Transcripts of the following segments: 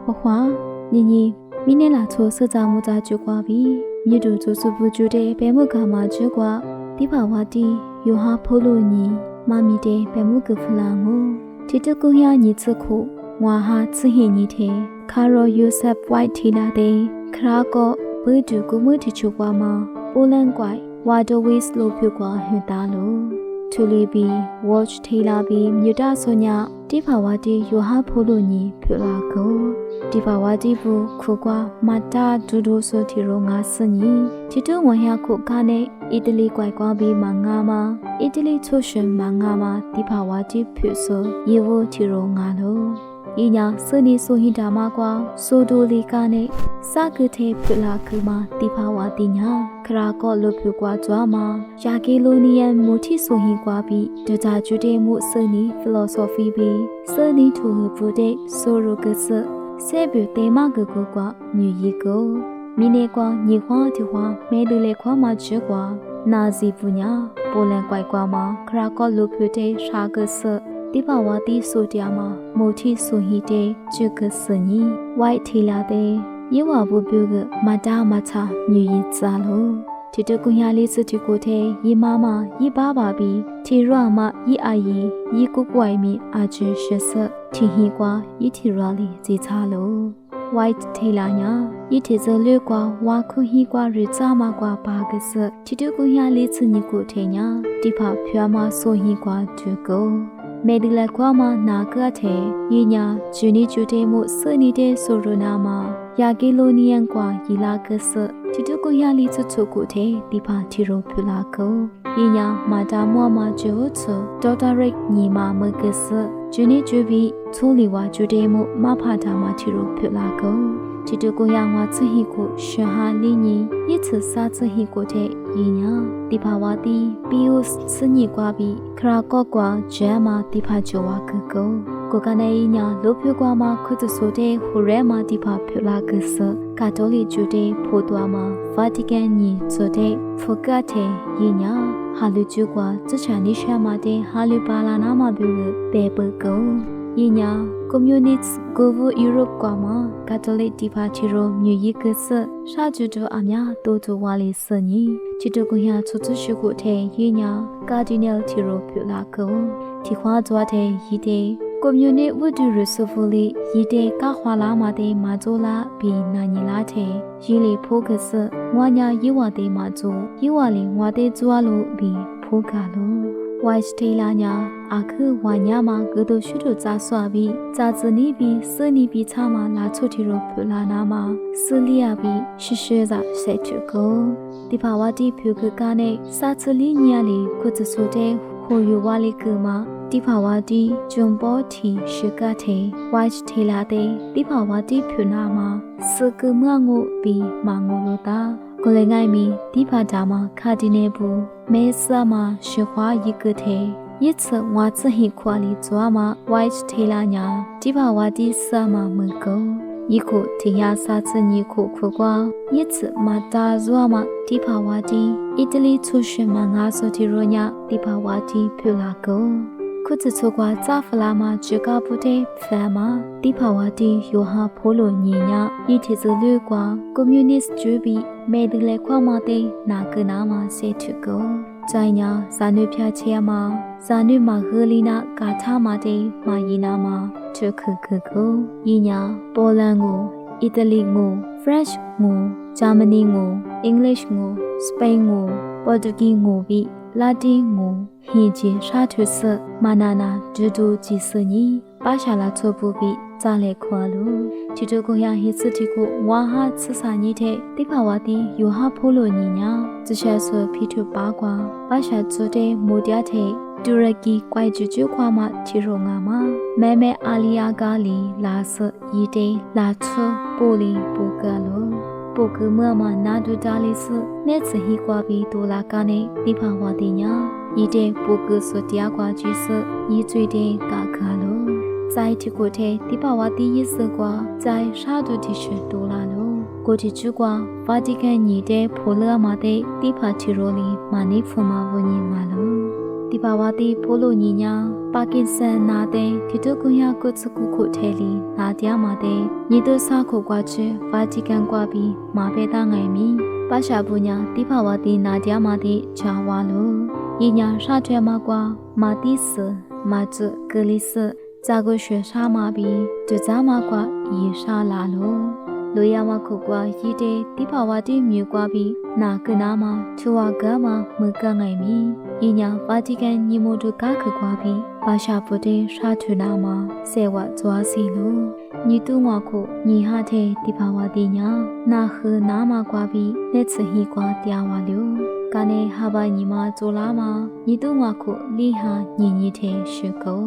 ဘခွာညီညီမိနေလာချိုစကြမှုကြွကွာပြီမြေတူချိုစုပူကျတဲ့ဘဲမှုကမှာကျွကွာတိဖဝတီယောဟာဖိုးလို့ညီမမီတဲ့ဘဲမှုကဖလာငိုတီတကူရညီချခုငွာဟာချဟင်ညီတဲ့ခါရိုယူဆက်ဝိုက်ထီလာတဲ့ခရာကောဘွေတူကူမှုတီချိုကွာမှာပိုလန်ကွိုင်ဝါဒဝေးစလိုပြုကွာဟွတာလို့ထူလီဘီဝေါ့ချ်ထီလာဘီမြူတာဆိုညာတိဖဝတီယောဟာဖိုးလို့ညီဖြူလာကိုဒီပါဝါတီဘူးခုကွာမတာဒူဒူဆိုတီရောငါစညီတီတုဝဟရခုကားနဲ့အီတလီကွိုက်ကွာပြီးမငါမအီတလီချိုရှင်မငါမဒီပါဝါတီဖြူဆိုယေဝတီရောငါလို့ဤညာစနီဆိုဟိတာမကွာဆိုဒိုလီကာနဲ့စကတဲ့ဖြူလာခုမှာဒီပါဝါတီညာခရာကော့လို့ဖြူကွာကြွားမှာယာကီလိုနီယန်မူတီဆိုဟိကွာပြီးဒူတာကျူတဲ့မှုစနီဖီလိုဆိုဖီပြီးစနီထူဖူတဲ့ဆိုရိုကစဆေဘတေမဂဂကွာမြူရီကိုမိနေကွာညီခွာတီခွာမဲလူလေခွာမချွကွာနာစီပူညာပိုလန်ကွိုက်ကွာမှာခရာကော့လူဖြူတဲ့ရှာကစတိပဝတီဆိုတယာမှာမိုတီဆိုဟီတဲ့ကျုကစညီဝိုက်ထီလာတဲ့ယေဝဘူပြုကမတာမချမြူရီစာလို့တီတကွညာလေးစတီကိုတဲ့ယေမမယေပါပါပြီးတီရမယေအာယေယေကုကွိုင်မီအာချေရှစတီဟီကွာယေတီရာလီဂျီချာလို့ white ထေလာညာယေတီဇလွေကွာဝါခုဟီကွာရချာမကွာဘာကစတီတကွညာလေးစညီကိုတဲ့ညာတိဖဖျားမဆိုဟီကွာဒူကိုမေဒီလက်ကွာမနာကတဲ့ယေညာဂျူနီဂျူတဲ့မှုစနေတဲ့ဆိုရနာမှာယာကီလိုနီယန်ကွာယီလာကစတီတကွညာလေးချွတ်ကိုတဲ့တိဖတီရိုဖလာကိုယညာမာတာမွားမကျိုချဒေါက်တာရိတ်ညီမမကစဂျူနီဂျူဘီချိုးလီဝါဂျူတဲ့မှုမဖတာမတီရိုဖလာကိုတီတကွညာဝါချဟီကိုရှဟာလီညီယစ်ချစာချဟီကိုတဲ့ယညာတိဖဝါတီပီယုစစညီကွာပြီးခရာကော့ကွာဂျမ်မာတိဖချိုဝါကကိုကိုကနေညာလိုဖြူကွာမှာခုတဆိုတဲ့ဟူရဲမာတိဖဖြူလာကစကာတိုလီဂျူတဲ့ဖိုတွာမှာဗာတီကန်ညီဆိုတဲ့ဖိုကတ်တဲ့ယညာဟာလူကျူကွာစချာနိရှာမာတဲ့ဟာလူပါလာနာမှာပြုပေပကုံယညာကွန်မြူနစ်ကိုဗူယူရိုပကွာမှာကက်တိုလစ်ဒီပါတီရိုမြူယီကစရှာကျူတိုအများတိုတိုဝါလီစညီချီတိုကွန်ယာချွတ်ချွကိုတဲ့ယညာကာဒီနယ်တီရိုဖြူလာကုံဒီခွာကြွားတဲ့ရီတဲ့ကွန်မြူနစ်ဝတ်ဒူရဆိုဖိုလီရီတဲ့ကခွာလာမာတဲ့မာဇိုလာဘီနာညီလာတဲ့ရီလီဖိုကစငွာညာယေဝတဲ့မာဇိုယေဝလီငွာတဲ့ကြွားလို့ဘီဖိုကလို့ဝိုက်စတေလာညာအခုဝါညာမှာကတို့ရှုတို့ကြားဆွာပြီးဂျာဇနီပြီးစနီပြီးချာမှာလာချိုတီရိုဖလာနာမှာစလီယာပြီးရှေရှေစာဆက်ချကိုဒီပါဝတိဖြူကကနဲ့စာချလီညာလီခုချဆိုတဲ့ဟိုယဝါလီကမှာဒီပါဝတိဂျွန်ပေါ်တီရှကတဲ့ဝိုက်စတေလာတဲ့ဒီပါဝတိဖြူနာမှာစကမငိုပြီးမငိုလို့တာကိုလည်းငိုင်းပြီးဒီဖာတာမှာခါဒီနေဘူးမဲဆာမှာရှခွာရီကတဲ့ယစ်ချဝါချဟိခွာလီဇွာမှာဝိုက်ထေလာညာဒီဖာဝါတီဆာမှာမကောယခုတေယာစာချညီခုခွကွာယစ်ချမတာဇွာမှာဒီဖာဝါတီအီတလီချူရှင်မှာငါဆိုတီရိုညာဒီဖာဝါတီဖူလာကောခုချချကွာဇာဖလာမှာဂျကပူတဲ့ဖာမှာဒီဖာဝါတီယောဟာဖိုးလိုညီညာယီတီဇလူကွာကွန်မြူနစ်ဂျူဘီမဲဒလေခွာမတဲ့နာကနာမှာဆေထုကိုใจညာဇာနွေဖြာချေမှာဇာနွေမှာဂလီနာဂါထာမာတဲ့မာယီနာမှာချုခခကိုယညာပိုလန်ကိုအီတလီကိုဖရက်ချ်ကိုဂျာမနီကိုအင်္ဂလိပ်ကိုစပိန်ကိုပေါ်တူဂီကိုပြီးလာတင်ကိုဟင်ဂျင်ရှာထွဆမာနာနာဒူဒူဂျီစညီပါရှာလာချိုပူပြီးဇာလေခွာလို့ချီတိုကိုရဟိစတီကိုဝါဟာဆဆာညီတဲ့တိဖဝတီယောဟာဖိုးလိုညီညာဇရှာဆိုဖီထုပါကွာပါရှာချိုတဲ့မိုဒီယာတဲ့တူရကီကွိုက်ကျူခွာမချီရိုငါမှာမဲမဲအာလီယာကာလီလာဆရီတဲ့လာချောပိုလီပူကလို့ပိုကမမနာဒူတာလီစနဲ့စဟီကွာပြီးဒိုလာကနေတိဖဝတီညာရီတဲ့ပိုကဆိုတရားကွာကြီးစရီကျွေတဲ့ကာကာလို့在提过的第八话第一次瓜在沙土地区多拉喽，过去去瓜法蒂干尼的普勒马的第八提罗里马尼夫马乌尼马喽，第八话的普罗尼亚巴ပါကင်ဆန်နာတဲ့ဒီတုကွန်ရကုတ်စကုခုထဲလီနာတရားမှာတဲ့ညီတို့စားခုကွာချေဗာဂျီကန်ကွာပြီးမာပဲသားငိုင်မီပါရှာပူညာတိဖဝတိနာတရားမှာတဲ့ဂျာဝါလိုဤညာရှာထွဲမှာကွာမာတိစမာကျကလီစဇာကိုရွှေရှာမှာပြီးကြကြမှာကွာဤရှာလာလိုလူရမခုကွာရီတဲ့တိဖဝတိမြူကွာပြီးနာကနာမှာချွာကမှာမကငိုင်မီဤညာဗာတီကန်ညီမိုတို့ကားခကွာပြီးပါရှာပူတဲ့ရှာထွေနာမှာဆဲဝဇွာစီလိုညီတူငါခုညီဟာတဲ့တိဖဝတိညာနာခနာမှာကွာပြီးလက်ချဟီကွာတရားဝါလိုကနေဟာဘာညီမဇိုလာမှာညီတူငါခုလီဟာညီညီတဲ့ရှုကို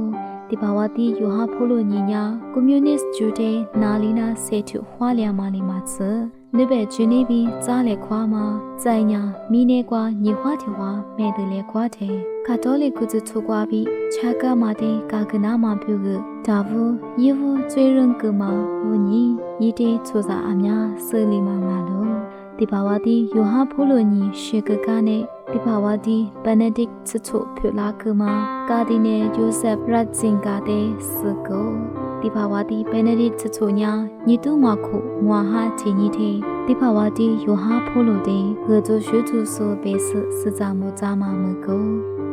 တိဖဝတိယောဟာဖိုလိုညီညာကွန်မြူနစ်ဂျူတဲ့နာလီနာဆေထုဟွာလျာမာလီမာစနိဘေဂျနီဘီကြားလေခွာမှာဇိုင်ညာမီနေကွာညီဟွာထေဝါမဲတယ်လေခွာတဲ့ကတ်တိုလစ်ကုဇထုကွာပြီးချာကမာတဲ့ကာကနာမှာပြုကဒါဘူးယေဘူးကျွေးရင်ကမှာဝညီဤတဲ့ချိုစာအများဆဲလီမာမာလို့တိဖဝတိယောဟာဖိုလိုညီရှေကကနဲ့တိဖဝတိဘနဒစ်ချချိုဖြူလာကမှာကာဒီနယ်ယိုဆက်ရတ်ဇင်ကာတဲ့စကိုတိဖဝတိဘနဒစ်ချချိုညာညီတူငါခုမွာဟာချီညီတဲ့တိဖဝတိယောဟာဖိုလိုတဲ့ဂဇိုရွှေသူဆိုဘေစစဇာမူဇာမာမကို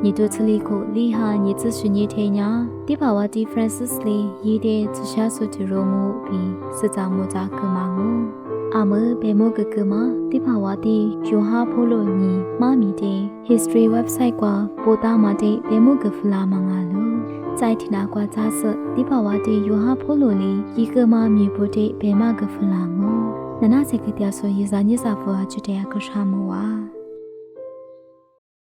ညီတူချလီကိုလီဟာညီချရှင်ညီတဲ့ညာတိဖဝတိဖရန်စစ်လီရီတဲ့ချရှာဆူတီရိုမူပြီးစဇာမူဇာကမာငူအမဘေမိုကကမတိဖဝတိယောဟာဖိုလိုညီမာမီတဲ့ history website ကွာပိုတာမာတဲ့ဘေမိုကဖလာမငါလို在听那瓜杂事，地方话的有哈普罗里，一个妈咪不的白马个弗朗哦，那这个条说一啥你啥不就这样个啥么哇？